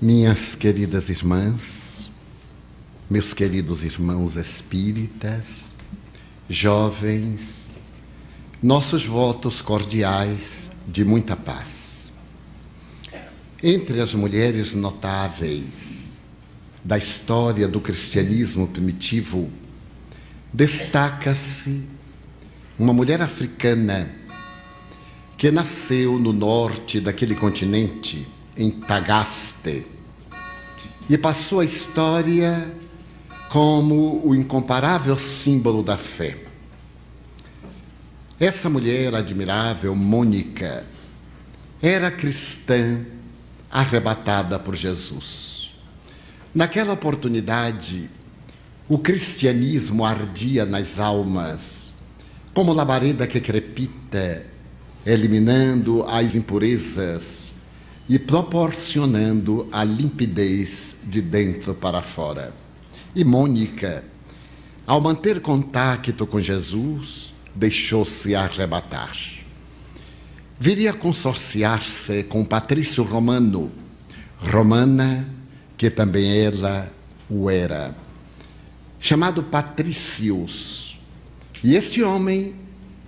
Minhas queridas irmãs, meus queridos irmãos espíritas, jovens, nossos votos cordiais de muita paz. Entre as mulheres notáveis da história do cristianismo primitivo, destaca-se uma mulher africana que nasceu no norte daquele continente, em Tagaste, e passou a história como o incomparável símbolo da fé. Essa mulher admirável, Mônica, era cristã arrebatada por Jesus. Naquela oportunidade, o cristianismo ardia nas almas, como labareda que crepita, eliminando as impurezas e proporcionando a limpidez de dentro para fora. E Mônica, ao manter contato com Jesus, deixou-se arrebatar. Viria a consorciar-se com Patrício Romano, romana, que também ela o era, chamado Patrícios. E este homem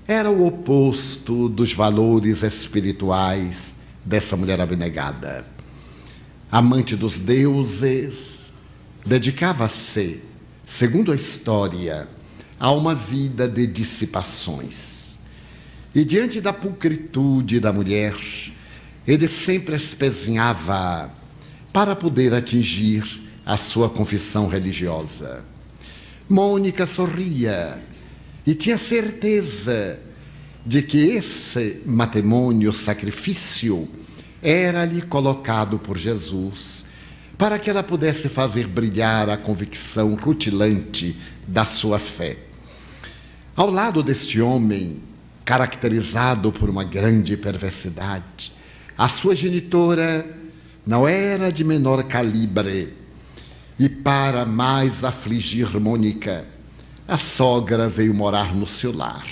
era o oposto dos valores espirituais dessa mulher abnegada. Amante dos deuses, dedicava-se, segundo a história, a uma vida de dissipações. E diante da pulcritude da mulher, ele sempre espezinhava para poder atingir a sua confissão religiosa. Mônica sorria e tinha certeza de que esse matrimônio, sacrifício, era-lhe colocado por Jesus para que ela pudesse fazer brilhar a convicção rutilante da sua fé. Ao lado deste homem, caracterizado por uma grande perversidade, a sua genitora não era de menor calibre, e para mais afligir Mônica, a sogra veio morar no seu lar.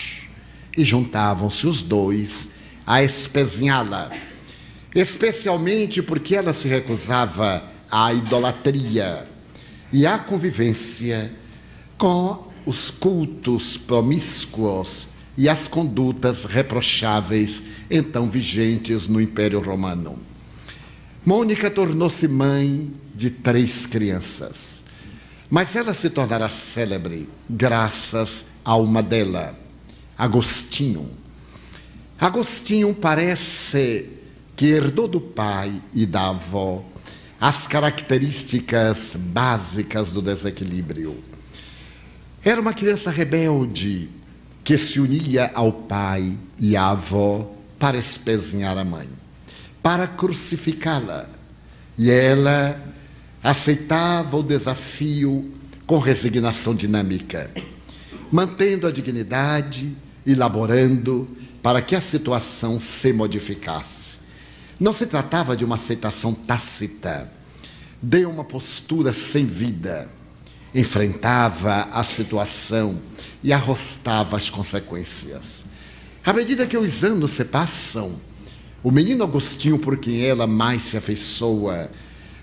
E juntavam-se os dois a espezinhá-la, especialmente porque ela se recusava à idolatria e à convivência com os cultos promíscuos e as condutas reprocháveis então vigentes no Império Romano. Mônica tornou-se mãe de 3 crianças, mas ela se tornará célebre graças a uma delas, Agostinho. Agostinho parece que herdou do pai e da avó as características básicas do desequilíbrio. Era uma criança rebelde que se unia ao pai e à avó para espezinhar a mãe, para crucificá-la. E ela aceitava o desafio com resignação dinâmica, mantendo a dignidade e laborando para que a situação se modificasse. Não se tratava de uma aceitação tácita, de uma postura sem vida. Enfrentava a situação e arrostava as consequências. À medida que os anos se passam, o menino Agostinho, por quem ela mais se afeiçoa,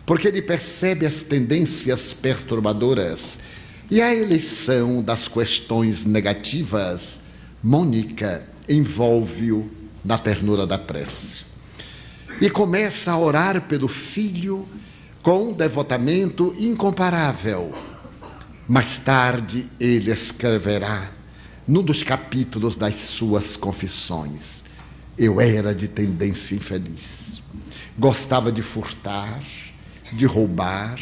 porque ele percebe as tendências perturbadoras e a eleição das questões negativas, Mônica envolve-o na ternura da prece. E começa a orar pelo filho com um devotamento incomparável. Mais tarde ele escreverá, num dos capítulos das suas confissões: eu era de tendência infeliz. Gostava de furtar, de roubar,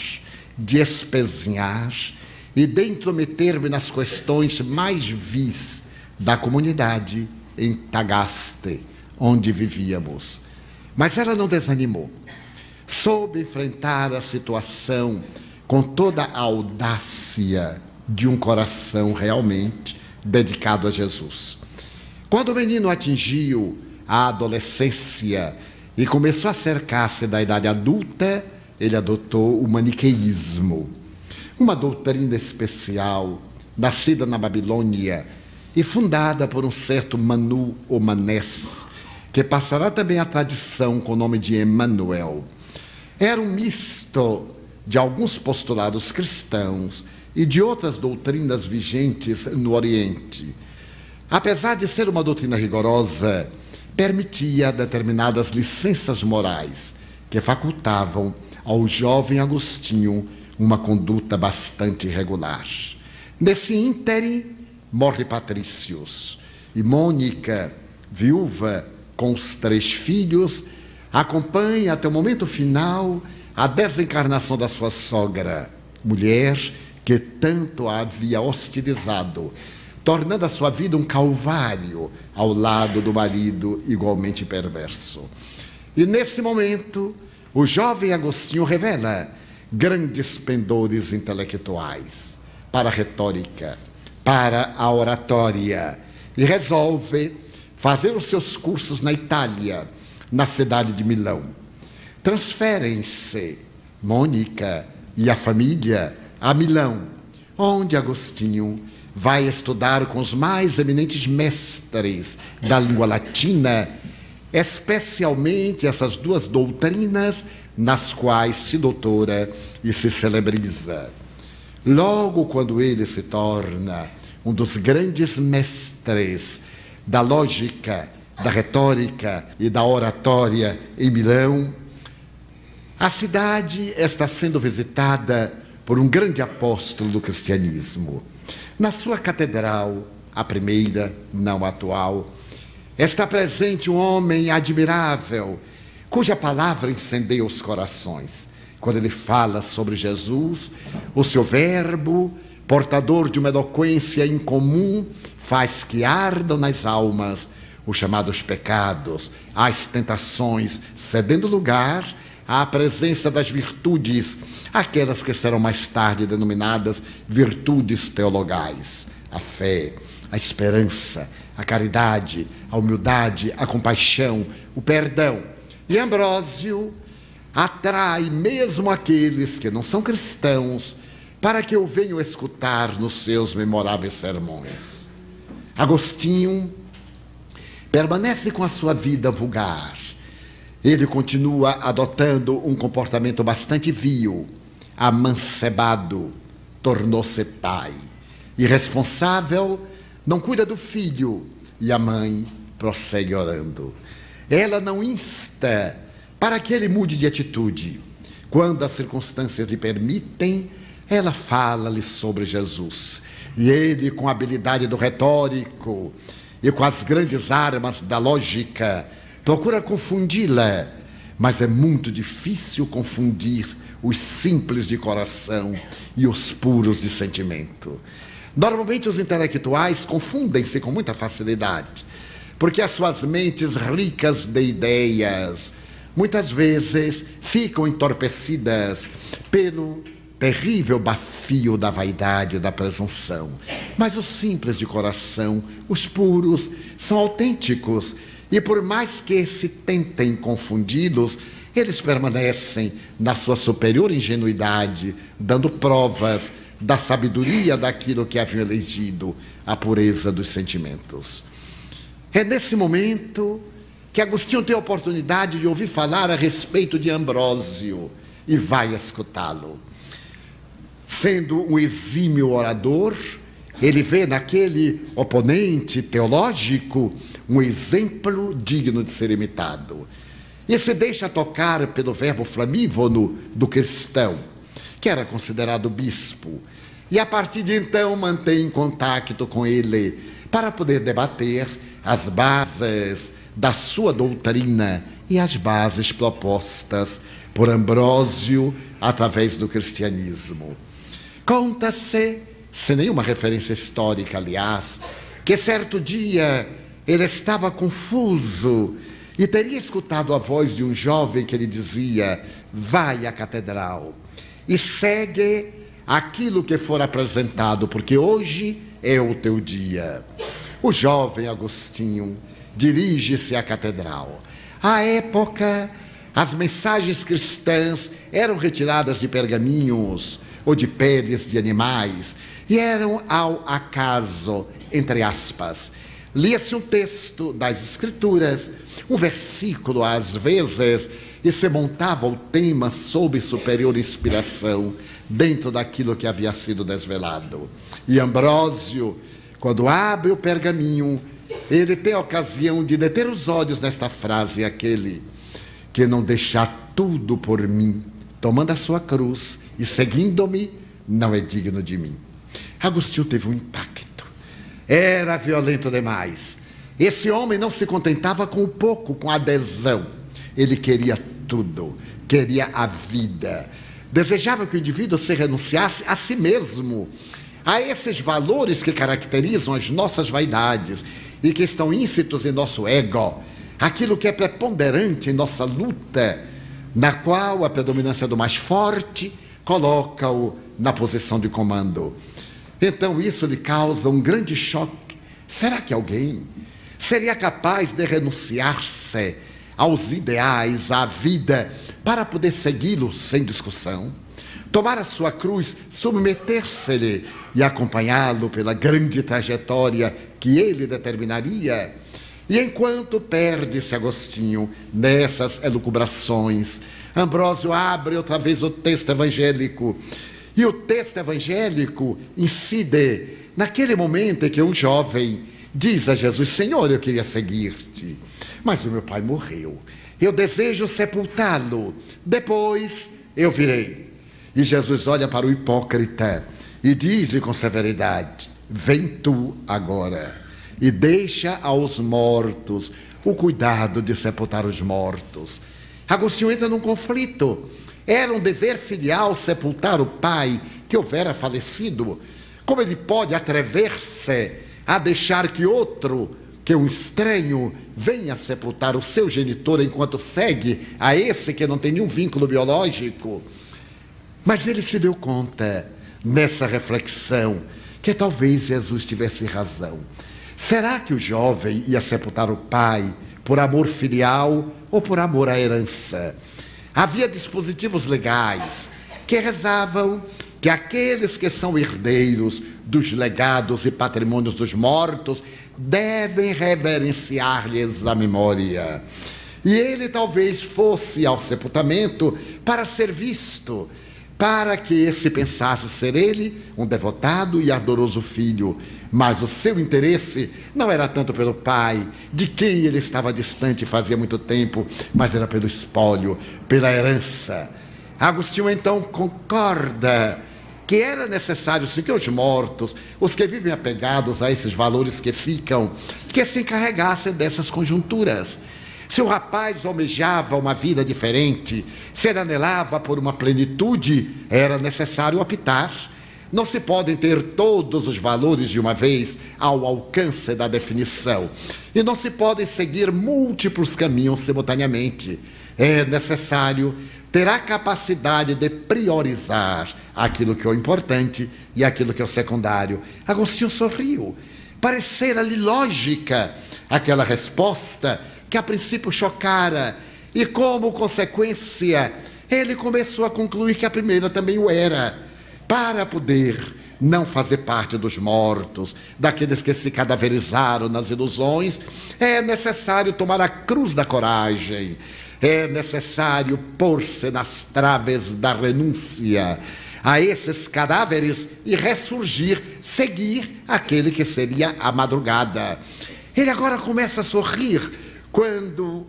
de espezinhar e de intrometer-me nas questões mais vis da comunidade em Tagaste, onde vivíamos. Mas ela não desanimou. Soube enfrentar a situação com toda a audácia de um coração realmente dedicado a Jesus. Quando o menino atingiu a adolescência e começou a cercar-se da idade adulta, ele adotou o maniqueísmo, uma doutrina especial, nascida na Babilônia e fundada por um certo Manu ou Manés, que passará também a tradição com o nome de Emmanuel. Era um misto de alguns postulados cristãos e de outras doutrinas vigentes no Oriente. Apesar de ser uma doutrina rigorosa, permitia determinadas licenças morais que facultavam ao jovem Agostinho uma conduta bastante regular. Nesse ínterim, morre Patrícios, e Mônica, viúva com os 3 filhos, acompanha até o momento final a desencarnação da sua sogra, mulher que tanto a havia hostilizado, tornando a sua vida um calvário ao lado do marido igualmente perverso. E nesse momento, o jovem Agostinho revela grandes pendores intelectuais para a retórica, para a oratória, e resolve fazer os seus cursos na Itália, na cidade de Milão. Transferem-se Mônica e a família a Milão, onde Agostinho vai estudar com os mais eminentes mestres da língua latina, especialmente essas 2 doutrinas nas quais se doutora e se celebriza. Logo quando ele se torna um dos grandes mestres da lógica, da retórica e da oratória em Milão, a cidade está sendo visitada por um grande apóstolo do cristianismo. Na sua catedral, a primeira, não a atual, está presente um homem admirável, cuja palavra incendeia os corações. Quando ele fala sobre Jesus, o seu verbo, portador de uma eloquência incomum, faz que ardam nas almas os chamados pecados, as tentações, cedendo lugar à presença das virtudes, aquelas que serão mais tarde denominadas virtudes teologais: a fé, a esperança, a caridade, a humildade, a compaixão, o perdão. E Ambrósio atrai mesmo aqueles que não são cristãos para que o venham escutar nos seus memoráveis sermões. Agostinho permanece com a sua vida vulgar. Ele continua adotando um comportamento bastante vil, amancebado, tornou-se pai. Irresponsável, não cuida do filho, e a mãe prossegue orando. Ela não insta para que ele mude de atitude. Quando as circunstâncias lhe permitem, ela fala-lhe sobre Jesus. E ele, com a habilidade do retórico e com as grandes armas da lógica, procura confundi-la, mas é muito difícil confundir os simples de coração e os puros de sentimento. Normalmente os intelectuais confundem-se com muita facilidade, porque as suas mentes ricas de ideias muitas vezes ficam entorpecidas pelo terrível bafio da vaidade e da presunção. Mas os simples de coração, os puros, são autênticos, e por mais que se tentem confundi-los, eles permanecem na sua superior ingenuidade, dando provas da sabedoria daquilo que haviam elegido, a pureza dos sentimentos. É nesse momento que Agostinho tem a oportunidade de ouvir falar a respeito de Ambrósio e vai escutá-lo. Sendo um exímio orador, ele vê naquele oponente teológico um exemplo digno de ser imitado. E se deixa tocar pelo verbo flamívono do cristão, que era considerado bispo, e a partir de então mantém contato com ele para poder debater as bases da sua doutrina e as bases propostas por Ambrósio através do cristianismo. Conta-se, sem nenhuma referência histórica, aliás, que certo dia ele estava confuso e teria escutado a voz de um jovem que lhe dizia: vai à catedral e segue aquilo que for apresentado, porque hoje é o teu dia. O jovem Agostinho dirige-se à catedral. À época, as mensagens cristãs eram retiradas de pergaminhos ou de peles de animais e eram ao acaso, entre aspas. Lia-se um texto das Escrituras, um versículo às vezes e se montava o tema sob superior inspiração, dentro daquilo que havia sido desvelado. E Ambrósio, quando abre o pergaminho, ele tem a ocasião de deter os olhos nesta frase: aquele que não deixar tudo por mim, tomando a sua cruz e seguindo-me, não é digno de mim. Agostinho teve um impacto. Era violento demais. Esse homem não se contentava com o pouco, com a adesão. Ele queria tudo, queria a vida. Desejava que o indivíduo se renunciasse a si mesmo, a esses valores que caracterizam as nossas vaidades e que estão íncitos em nosso ego, aquilo que é preponderante em nossa luta, na qual a predominância do mais forte coloca-o na posição de comando. Então isso lhe causa um grande choque. Será que alguém seria capaz de renunciar-se aos ideais, à vida, para poder segui-lo sem discussão? Tomar a sua cruz, submeter-se-lhe e acompanhá-lo pela grande trajetória que ele determinaria? E enquanto perde-se Agostinho nessas elucubrações, Ambrósio abre outra vez o texto evangélico. E o texto evangélico incide naquele momento em que um jovem diz a Jesus: Senhor, eu queria seguir-te, mas o meu pai morreu. Eu desejo sepultá-lo, depois eu virei. E Jesus olha para o hipócrita e diz-lhe com severidade: vem tu agora e deixa aos mortos o cuidado de sepultar os mortos. Agostinho entra num conflito. Era um dever filial sepultar o pai que houvera falecido. Como ele pode atrever-se a deixar que outro, que um estranho, venha sepultar o seu genitor enquanto segue a esse que não tem nenhum vínculo biológico? Mas ele se deu conta, nessa reflexão, que talvez Jesus tivesse razão. Será que o jovem ia sepultar o pai por amor filial ou por amor à herança? Havia dispositivos legais que rezavam que aqueles que são herdeiros dos legados e patrimônios dos mortos devem reverenciar-lhes a memória. E ele talvez fosse ao sepultamento para ser visto, para que esse pensasse ser ele um devotado e ardoroso filho. Mas o seu interesse não era tanto pelo pai, de quem ele estava distante fazia muito tempo, mas era pelo espólio, pela herança. Agostinho então concorda que era necessário sim que os mortos, os que vivem apegados a esses valores que ficam, que se encarregassem dessas conjunturas. Se o rapaz almejava uma vida diferente, se ele anelava por uma plenitude, era necessário optar. Não se podem ter todos os valores de uma vez ao alcance da definição. E não se podem seguir múltiplos caminhos simultaneamente. É necessário ter a capacidade de priorizar aquilo que é o importante e aquilo que é o secundário. Agostinho sorriu. Parecera-lhe lógica aquela resposta que a princípio chocara. E como consequência, ele começou a concluir que a primeira também o era. Para poder não fazer parte dos mortos, daqueles que se cadaverizaram nas ilusões, é necessário tomar a cruz da coragem, é necessário pôr-se nas traves da renúncia a esses cadáveres e ressurgir, seguir aquele que seria a madrugada. Ele agora começa a sorrir quando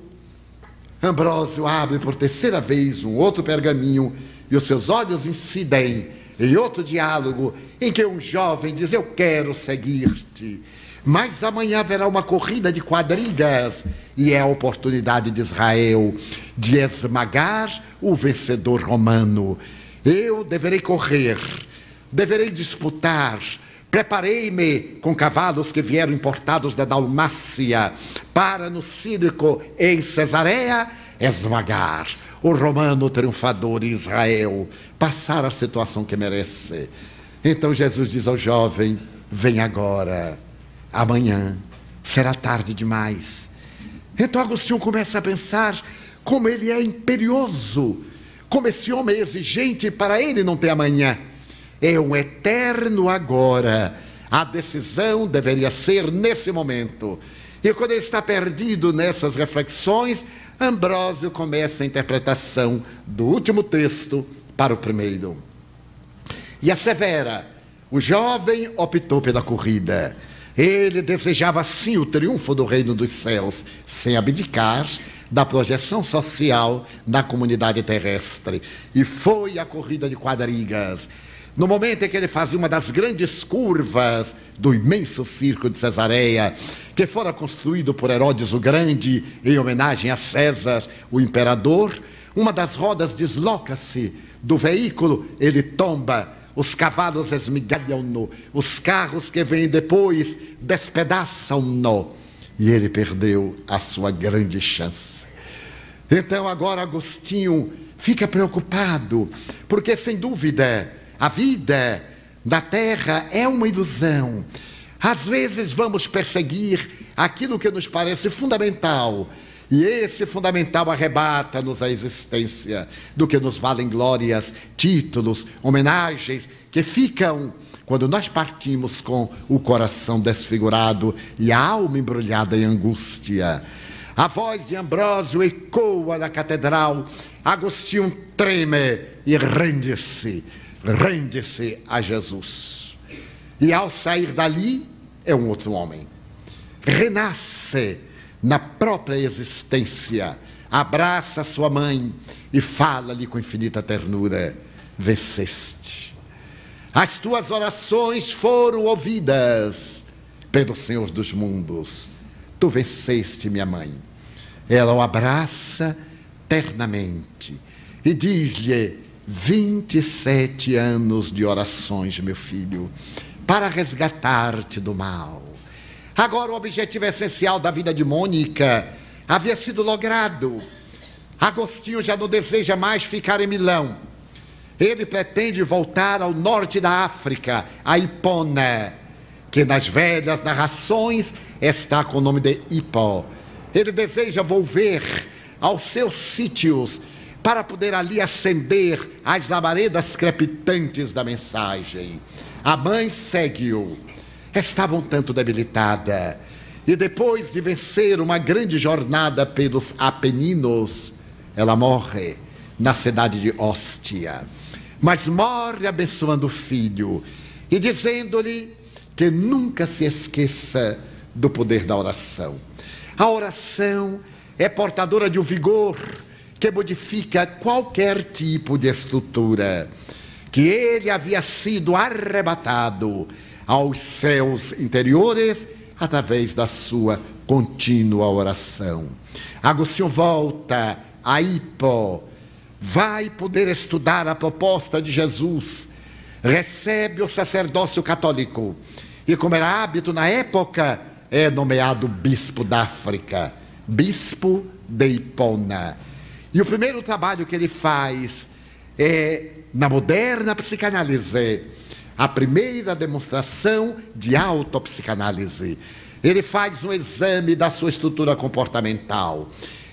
Ambrósio abre por terceira vez um outro pergaminho e os seus olhos incidem em outro diálogo em que um jovem diz: eu quero seguir-te, mas amanhã haverá uma corrida de quadrigas e é a oportunidade de Israel de esmagar o vencedor romano. Eu deverei correr, deverei disputar. Preparei-me com cavalos que vieram importados da Dalmácia para no circo em Cesareia esmagar o romano triunfador Israel, passar a situação que merece. Então Jesus diz ao jovem: vem agora, amanhã será tarde demais. Então Agostinho começa a pensar como ele é imperioso, como esse homem é exigente, para ele não ter amanhã. É um eterno agora. A decisão deveria ser nesse momento. E quando ele está perdido nessas reflexões, Ambrósio começa a interpretação do último texto para o primeiro. E assevera: o jovem optou pela corrida. Ele desejava sim o triunfo do reino dos céus, sem abdicar da projeção social na comunidade terrestre. E foi a corrida de quadrigas. No momento em que ele fazia uma das grandes curvas do imenso circo de Cesareia, que fora construído por Herodes o Grande em homenagem a César, o imperador, uma das rodas desloca-se do veículo, ele tomba, os cavalos esmigalham-no, os carros que vêm depois despedaçam-no, e ele perdeu a sua grande chance. Então agora Agostinho fica preocupado, porque sem dúvida a vida na terra é uma ilusão. Às vezes vamos perseguir aquilo que nos parece fundamental, e esse fundamental arrebata-nos a existência, do que nos valem glórias, títulos, homenagens, que ficam quando nós partimos com o coração desfigurado e a alma embrulhada em angústia. A voz de Ambrósio ecoa na catedral, Agostinho treme e rende-se a Jesus. E ao sair dali, é um outro homem. Renasce na própria existência, abraça sua mãe e fala-lhe com infinita ternura: venceste. As tuas orações foram ouvidas pelo Senhor dos mundos. Tu venceste, minha mãe. Ela o abraça ternamente e diz-lhe: 27 anos de orações, meu filho, para resgatar-te do mal. Agora o objetivo essencial da vida de Mônica havia sido logrado. Agostinho já não deseja mais ficar em Milão. Ele pretende voltar ao norte da África, a Hipona, que nas velhas narrações está com o nome de Hippo. Ele deseja volver aos seus sítios para poder ali acender as labaredas crepitantes da mensagem. A mãe segue-o. Estava um tanto debilitada, e depois de vencer uma grande jornada pelos Apeninos, ela morre na cidade de Ostia. Mas morre abençoando o filho e dizendo-lhe que nunca se esqueça do poder da oração. A oração é portadora de um vigor que modifica qualquer tipo de estrutura, que ele havia sido arrebatado aos céus interiores através da sua contínua oração. Agostinho volta a Hippo, vai poder estudar a proposta de Jesus, recebe o sacerdócio católico e, como era hábito na época, é nomeado bispo da África, bispo de Hipona. E o primeiro trabalho que ele faz é, na moderna psicanálise, a primeira demonstração de autopsicanálise. Ele faz um exame da sua estrutura comportamental,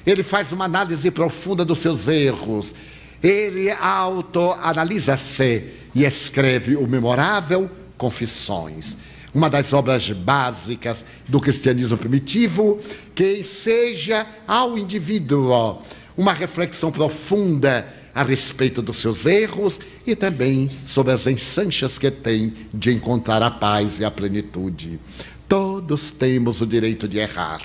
ele faz uma análise profunda dos seus erros, ele autoanalisa-se e escreve o memorável Confissões, uma das obras básicas do cristianismo primitivo, que enseja ao indivíduo uma reflexão profunda a respeito dos seus erros e também sobre as ensanchas que tem de encontrar a paz e a plenitude. Todos temos o direito de errar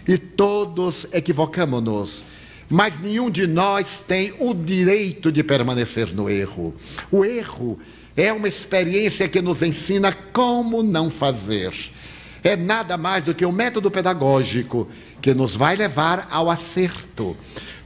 e todos equivocamo-nos, mas nenhum de nós tem o direito de permanecer no erro. O erro é uma experiência que nos ensina como não fazer. É nada mais do que um método pedagógico que nos vai levar ao acerto.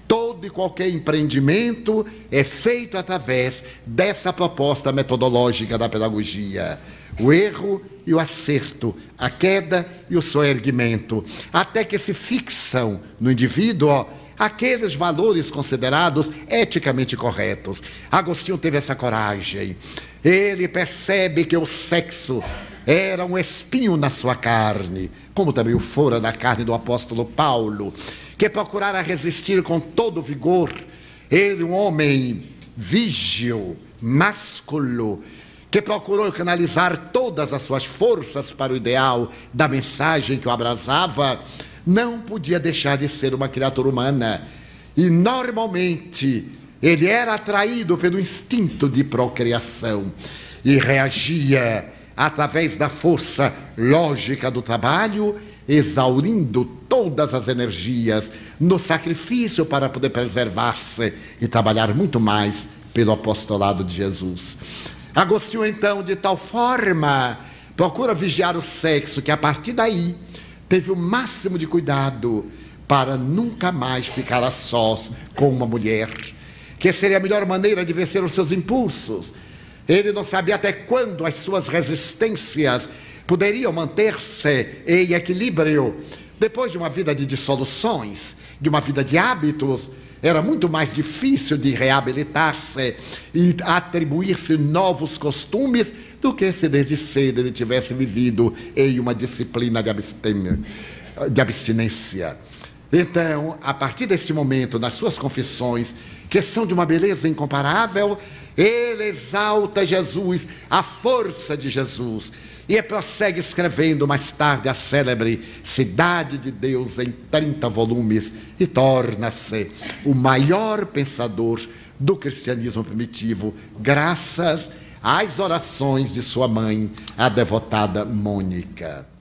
Todo e qualquer empreendimento é feito através dessa proposta metodológica da pedagogia. O erro e o acerto, a queda e o soerguimento, até que se fixam no indivíduo aqueles valores considerados eticamente corretos. Agostinho teve essa coragem. Ele percebe que o sexo era um espinho na sua carne, como também o fora na carne do apóstolo Paulo, que procurara resistir com todo vigor. Ele, um homem vígil, másculo, que procurou canalizar todas as suas forças para o ideal da mensagem que o abrasava, não podia deixar de ser uma criatura humana. E normalmente ele era atraído pelo instinto de procriação e reagia através da força lógica do trabalho, exaurindo todas as energias no sacrifício para poder preservar-se e trabalhar muito mais pelo apostolado de Jesus. Agostinho, então, de tal forma, procura vigiar o sexo, que a partir daí teve o máximo de cuidado para nunca mais ficar a sós com uma mulher, que seria a melhor maneira de vencer os seus impulsos. Ele não sabia até quando as suas resistências poderiam manter-se em equilíbrio. Depois de uma vida de dissoluções, de uma vida de hábitos, era muito mais difícil de reabilitar-se e atribuir-se novos costumes do que se desde cedo ele tivesse vivido em uma disciplina de abstinência. Então, a partir desse momento, nas suas confissões, que são de uma beleza incomparável, ele exalta Jesus, a força de Jesus, e prossegue escrevendo mais tarde a célebre Cidade de Deus em 30 volumes e torna-se o maior pensador do cristianismo primitivo, graças às orações de sua mãe, a devotada Mônica.